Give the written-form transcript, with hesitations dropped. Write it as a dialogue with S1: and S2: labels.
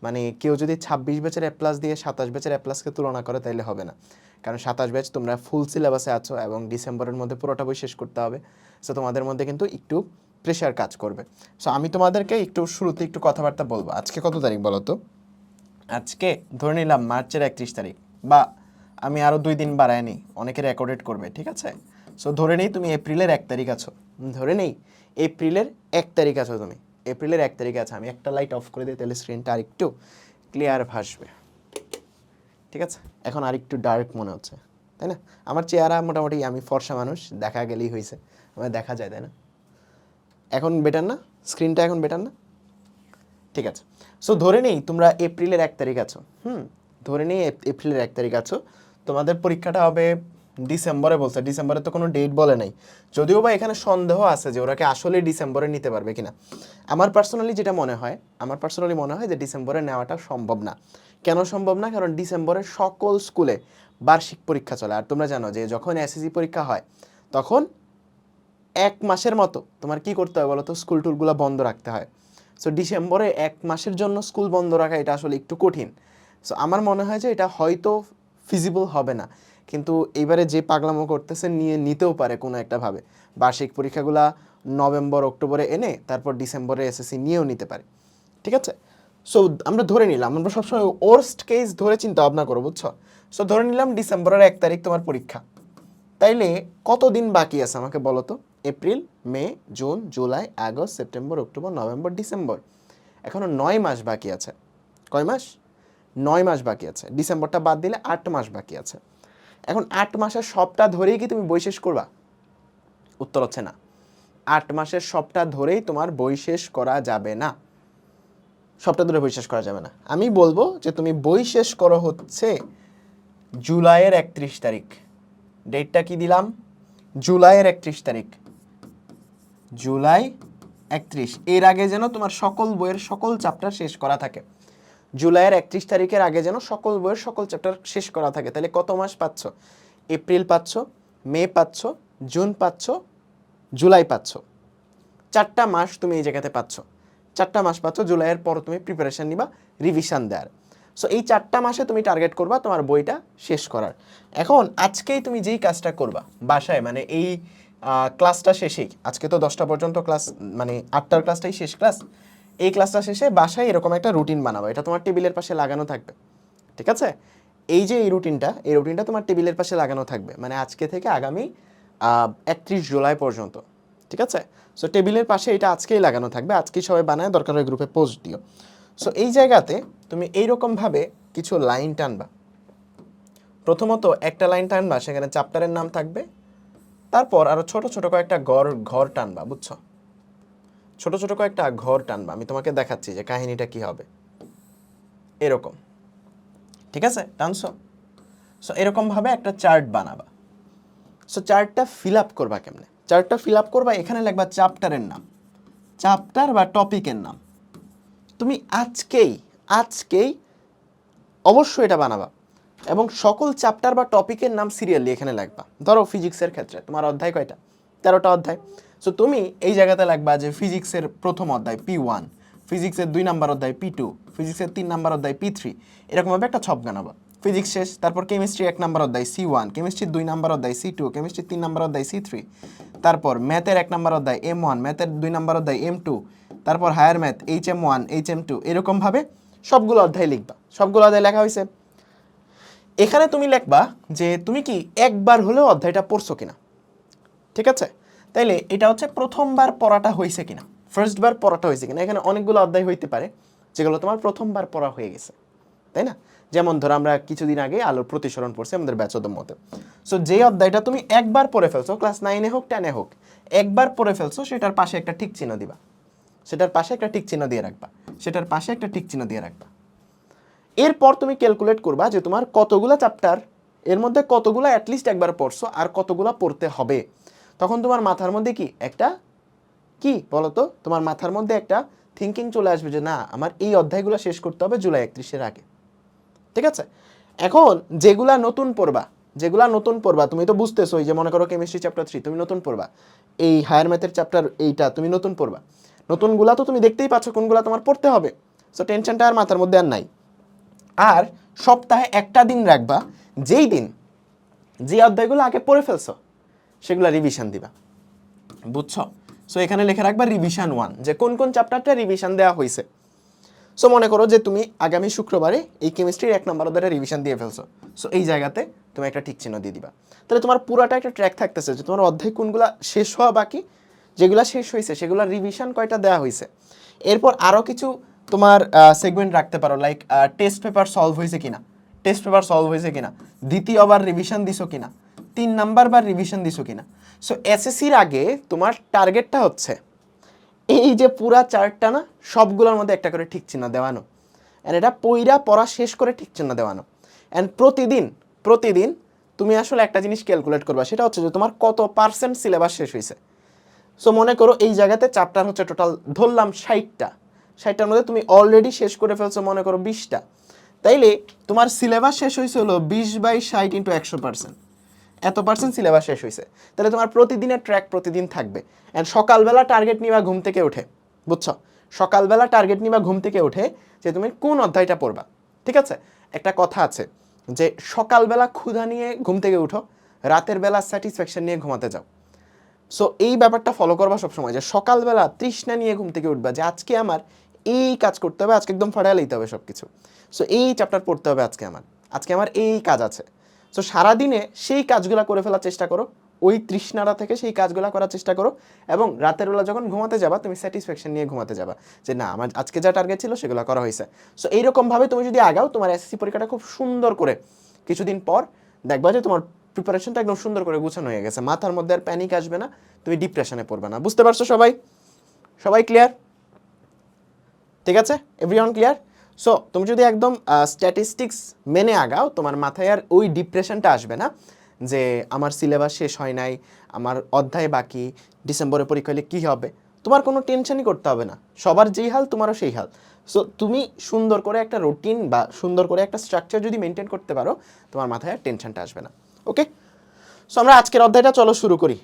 S1: মানে কেউ যদি 26 ব্যাচের এ প্লাস দিয়ে 27 ব্যাচের এ প্লাসকে তুলনা করে তাইলে হবে না, কারণ 27 ব্যাচ তোমরা ফুল সিলেবাসে আছো এবং ডিসেম্বরের মধ্যে পুরোটা বই শেষ করতে হবে। সো তোমাদের মধ্যে কিন্তু একটু প্রেশার কাজ করবে। সো আমি তোমাদেরকে একটু শুরুতে একটু কথাবার্তা বলবো। আজকে কত তারিখ বলো তো? আজকে ধরে নিলাম মার্চের 31 তারিখ, বা আমি আরও 2 দিন বাড়ায় নিই, অনেকে রেকর্ডেড করবে, ঠিক আছে? সো ধরে নেই তুমি এপ্রিলের 1 তারিখ আছো, ধরে নেই এপ্রিলের 1 তারিখ আছো তুমি, এপ্রিলের 1 তারিখে আছে। আমি একটা লাইট অফ করে দিই, তাহলে স্ক্রিনটা আর একটু ক্লিয়ার ভাসবে, ঠিক আছে? এখন আর একটু ডার্ক মনে হচ্ছে, তাই না? আমার চেহারা মোটামুটি, আমি ফর্সা মানুষ, দেখা গেলেই হয়েছে, আমার দেখা যায়, তাই না? এখন বেটার না? স্ক্রিনটা এখন বেটার না? ঠিক আছে। সো ধরে নেই তোমরা এপ্রিলের 1 তারিখ আছো, ধরে নেই এপ্রিলের 1 তারিখ আছো, তোমাদের পরীক্ষাটা হবে ডিসেম্বরে বলছে, ডিসেম্বরে তো কোনো ডেট বলে নাই, যদিও বা এখানে সন্দেহ আছে যে ওরা কি আসলে ডিসেম্বরে নিতে পারবে কিনা। আমার পার্সোনালি যেটা মনে হয়, যে ডিসেম্বরে নেওয়াটা সম্ভব না। কেন সম্ভব না? কারণ ডিসেম্বরের সকল স্কুলে বার্ষিক পরীক্ষা চলে, আর তোমরা জানো যে যখন এসএসসি পরীক্ষা হয় তখন 1 মাসের মতো তোমার কি করতে হয় বলো তো, স্কুল টুলগুলো বন্ধ রাখতে হয়। সো ডিসেম্বরে 1 মাসের জন্য স্কুল বন্ধ রাখা এটা আসলে একটু কঠিন। সো আমার মনে হয় যে এটা হয়তো ফিজিবল হবে না, কিন্তু এইবারে যে পাগলামো করতেছে নিতেও পারে কোনো একটা ভাবে, বার্ষিক পরীক্ষাগুলা নভেম্বর অক্টোবরে এনে তারপর ডিসেম্বরে এসএসসি নিয়েও নিতে পারে, ঠিক আছে? সো আমরা ধরে নিলাম, আমরা সবসময় ওয়ার্স্ট কেস ধরে চিন্তা ভাবনা করবো, বুঝছো? সো ধরে নিলাম ডিসেম্বরের 1 তারিখ তোমার পরীক্ষা, তাইলে কতদিন বাকি আছে আমাকে বলো তো? April, May, June, July, August, September, October, November, December, এখনো 9 মাস বাকি আছে। কয় মাস? 9 মাস বাকি আছে। ডিসেম্বরটা বাদ দিলে 8 মাস বাকি আছে। এখন 8 মাসের সবটা ধরেই কি তুমি বই শেষ করবা? উত্তর হচ্ছে না। 8 মাসের সবটা ধরেই তোমার বই শেষ করা যাবে না, সবটা ধরে বই শেষ করা যাবে না। আমি বলবো যে তুমি বই শেষ করো হচ্ছে জুলাইয়ের 31 তারিখ। ডেটটা কি দিলাম? জুলাইয়ের 31 তারিখ, জুলাই 31। এর আগে যেন তোমার সকল বইয়ের সকল চ্যাপ্টার শেষ করা থাকে। জুলাইয়ের 31 তারিখের আগে যেন সকল বইয়ের সকল চ্যাপ্টার শেষ করা থাকে। তাহলে কত মাস পাচ্ছ? এপ্রিল পাচ্ছ, মে পাচ্ছ, জুন পাচ্ছ, জুলাই পাচ্ছ। 4টা মাস তুমি এই জায়গাতে পাচ্ছ। 4টা মাস পাচ্ছ, জুলাইয়ের পর তুমি প্রিপারেশন নিবা রিভিশন দেওয়ার। সো এই 4টা মাসে তুমি টার্গেট করবা তোমার বইটা শেষ করার। এখন আজকেই তুমি যেই কাজটা করবা বাসায়, মানে এই ক্লাসটা শেষেই, আজকে তো 10টা পর্যন্ত ক্লাস, মানে 8টার ক্লাসটাই শেষ ক্লাস, এই ক্লাসটা শেষে বাসায় এরকম একটা রুটিন বানাবো, এটা তোমার টেবিলের পাশে লাগানো থাকবে, ঠিক আছে? এই যে এই রুটিনটা তোমার টেবিলের পাশে লাগানো থাকবে, মানে আজকে থেকে আগামী 31 জুলাই পর্যন্ত, ঠিক আছে? সো টেবিলের পাশে এটা আজকেই লাগানো থাকবে, আজকেই সবাই বানায়, দরকার হয় গ্রুপে পোস্ট দিও। সো এই জায়গাতে তুমি এইরকমভাবে কিছু লাইন টানবা। প্রথমত একটা লাইন টানবা, সেখানে চ্যাপ্টারের নাম থাকবে, তারপর আরও ছোট ছোট কয়েকটা ঘর টানবা, বুঝছো? ছোট ছোট কয়েকটা ঘর টানবা, আমি তোমাকে দেখাচ্ছি যে কাহিনীটা কি হবে। এরকম, ঠিক আছে? টানছো? সো এরকমভাবে একটা চার্ট বানাবা। সো চার্টটা ফিল আপ করবা কেমনে? চার্টটা ফিল আপ করবা, এখানে লিখবা চ্যাপ্টারের নাম, চ্যাপ্টার বা টপিকের নাম। তুমি আজকেই অবশ্যই এটা বানাবা এবং সকল চ্যাপ্টার বা টপিকের নাম সিরিয়ালি এখানে লিখবা। ধরো ফিজিক্সের ক্ষেত্রে তোমার অধ্যায় কয়টা? 13টা অধ্যায়। সো তুমি এই জায়গাতে লিখবা যে ফিজিক্সের প্রথম অধ্যায় P1, ফিজিক্সের 2 নাম্বার অধ্যায় P2, ফিজিক্সের 3 নাম্বার অধ্যায় P3, এরকমভাবে একটা ছক বানাবা। ফিজিক্স শেষ, তারপর কেমিস্ট্রি 1 নাম্বার অধ্যায় C1, কেমিস্ট্রির 2 নাম্বার অধ্যায় C2, কেমিস্ট্রির 3 নাম্বার অধ্যায় C3, তারপর ম্যাথের 1 নাম্বার অধ্যায় M1, ম্যাথের 2 নাম্বার অধ্যায় M2, তারপর হায়ার ম্যাথ HM1, HM2, এরকমভাবে সবগুলো অধ্যায় লিখবা। সবগুলো অধ্যায় লেখা হয়েছে। এখানে তুমি লিখবা যে তুমি কি একবার হলেও অধ্যায়টা পড়ছো কিনা, ঠিক আছে? তাইলে এটা হচ্ছে প্রথমবার পড়াটা হয়েছে কিনা, ফার্স্টবার পড়াটা হয়েছে কিনা। এখানে অনেকগুলো অধ্যায় হইতে পারে যেগুলো তোমার প্রথমবার পড়া হয়ে গেছে, তাই না? যেমন ধরো আমরা কিছুদিন আগে আলোর প্রতিসরণ পড়ছি আমাদের ব্যাচোদম মতে। সো যে অধ্যায়টা তুমি একবার পড়ে ফেলছো, ক্লাস 9-এ হোক 10-এ হোক, একবার পড়ে ফেলছো, সেটার পাশে একটা টিক চিহ্ন দিবা, সেটার পাশে একটা টিক চিহ্ন দিয়ে রাখবা। এরপর তুমি ক্যালকুলেট করবা যে তোমার কতগুলা চ্যাপ্টার, এর মধ্যে কতগুলা অ্যাটলিস্ট একবার পড়ছো আর কতগুলা পড়তে হবে। তখন তোমার মাথার মধ্যে কি বলতো, তোমার মাথার মধ্যে একটা থিঙ্কিং চলে আসবে যে না, আমার এই অধ্যায়গুলো শেষ করতে হবে জুলাই 31-এর আগে, ঠিক আছে? এখন যেগুলা নতুন পড়বা তুমি তো বুঝতেছো, যে মনে করো কেমিস্ট্রি চ্যাপ্টার 3 তুমি নতুন পড়বা, এই হায়ার ম্যাথের চ্যাপ্টার এইটা তুমি নতুন পড়বা, নতুনগুলা তো তুমি দেখতেই পাচ্ছ কোনগুলা তোমার পড়তে হবে। সো টেনশনটা আর মাথার মধ্যে আর নাই। আর সপ্তাহে একটা দিন রাখবা যেই দিন যে অধ্যায়গুলো আগে পড়ে ফেলছো সেগুলো রিভিশন দিবা, বুঝছো? সো এখানে লিখে রাখবা রিভিশন 1, যে কোন কোন চ্যাপ্টারটা রিভিশন দেওয়া হয়েছে। সো মনে করো যে তুমি আগামী শুক্রবারে এই কেমিস্ট্রির 1 নম্বর অধ্যায়টা রিভিশন দিয়ে ফেলছো, সো এই জায়গাতে তুমি একটা ঠিক চিহ্ন দিয়ে দিবা। তাহলে তোমার পুরাটা একটা ট্র্যাক থাকতেছে যে তোমার অধ্যায় কোনগুলা শেষ হওয়া বাকি, যেগুলো শেষ হয়েছে সেগুলো রিভিশন কয়টা দেওয়া হয়েছে। এরপর আরও কিছু তোমার সেগমেন্ট রাখতে পারো, লাইক টেস্ট পেপার সলভ হয়েছে কিনা, টেস্ট পেপার সলভ হয়েছে কিনা, দ্বিতীয়বার রিভিশন দিছো কিনা, 3 নাম্বার বার রিভিশন দিছো কিনা। সো এসএসসির আগে তোমার টার্গেটটা হচ্ছে এই যে পুরা চার্টটা না, সবগুলোর মধ্যে একটা করে ঠিক চিহ্ন দেওয়ানো, অ্যান্ড এটা পড়া শেষ করে ঠিক চিহ্ন দেওয়ানো। অ্যান্ড প্রতিদিন তুমি আসলে একটা জিনিস ক্যালকুলেট করবা, সেটা হচ্ছে যে তোমার কত % সিলেবাস শেষ হয়েছে। সো মনে করো এই জায়গাতে চ্যাপ্টার হচ্ছে টোটাল ধরলাম 60টার মধ্যে তুমি অলরেডি শেষ করে ফেলছো মনে করো 20টা, তাইলে তোমার সিলেবাস শেষ হয়েছে হলো 20/60 × 100%, এত % সিলেবাস শেষ হয়েছে। তাহলে তোমার প্রতিদিনের ট্র্যাক প্রতিদিন থাকবে। অ্যান্ড সকালবেলা টার্গেট নিবা ঘুম থেকে উঠে, বুঝছো? সকালবেলা টার্গেট নিবা ঘুম থেকে উঠে যে তুমি কোন অধ্যায়টা পড়বা, ঠিক আছে? একটা কথা আছে যে সকালবেলা ক্ষুধা নিয়ে ঘুম থেকে উঠো, রাতের বেলা স্যাটিসফ্যাকশন নিয়ে ঘুমাতে যাও। সো এই ব্যাপারটা ফলো করবা সবসময়, যে সকালবেলা তৃষ্ণা নিয়ে ঘুম থেকে উঠবা যে আজকে আমার এই কাজ করতে হবে, আজকে একদম ফাটায় লইতে হবে সব কিছু। সো এই চ্যাপ্টার পড়তে হবে আজকে আমার এই কাজ আছে। সো সারাদিনে সেই কাজগুলো করে ফেলার চেষ্টা করো, ওই তৃষ্ণাটা থেকে সেই কাজগুলো করার চেষ্টা করো, এবং রাতের বেলা যখন ঘুমাতে যাবা তুমি স্যাটিসফ্যাকশন নিয়ে ঘুমাতে যাবা যে না আমার আজকে যা টার্গেট ছিল সেগুলো করা হয়েছে। সো এইরকমভাবে তুমি যদি আগাও, তোমার এসএসসি পরীক্ষাটা খুব সুন্দর করে কিছুদিন পর দেখবা যে তোমার প্রিপারেশনটা একদম সুন্দর করে গুছানো হয়ে গেছে, মাথার মধ্যে আর প্যানিক আসবে না, তুমি ডিপ্রেশনে পড়বে না। বুঝতে পারছো সবাই ক্লিয়ার? ঠিক আছে, এভরিওয়ান ক্লিয়ার? সো তুমি যদি একদম স্ট্যাটিস্টিক্স মেনে আগাও, তোমার মাথায় আর ওই ডিপ্রেশনটা আসবে না যে আমার সিলেবাস শেষ হয় নাই, আমার অধ্যায় বাকি, ডিসেম্বরে পরীক্ষা হলে কী হবে। তোমার কোনো টেনশনই করতে হবে না, সবার যেই হাল তোমারও সেই হাল। সো তুমি সুন্দর করে একটা রুটিন বা সুন্দর করে একটা স্ট্রাকচার যদি মেনটেন করতে পারো, তোমার মাথায় আর টেনশনটা আসবে না। ওকে, সো আমরা আজকের অধ্যায়টা চলো শুরু করি।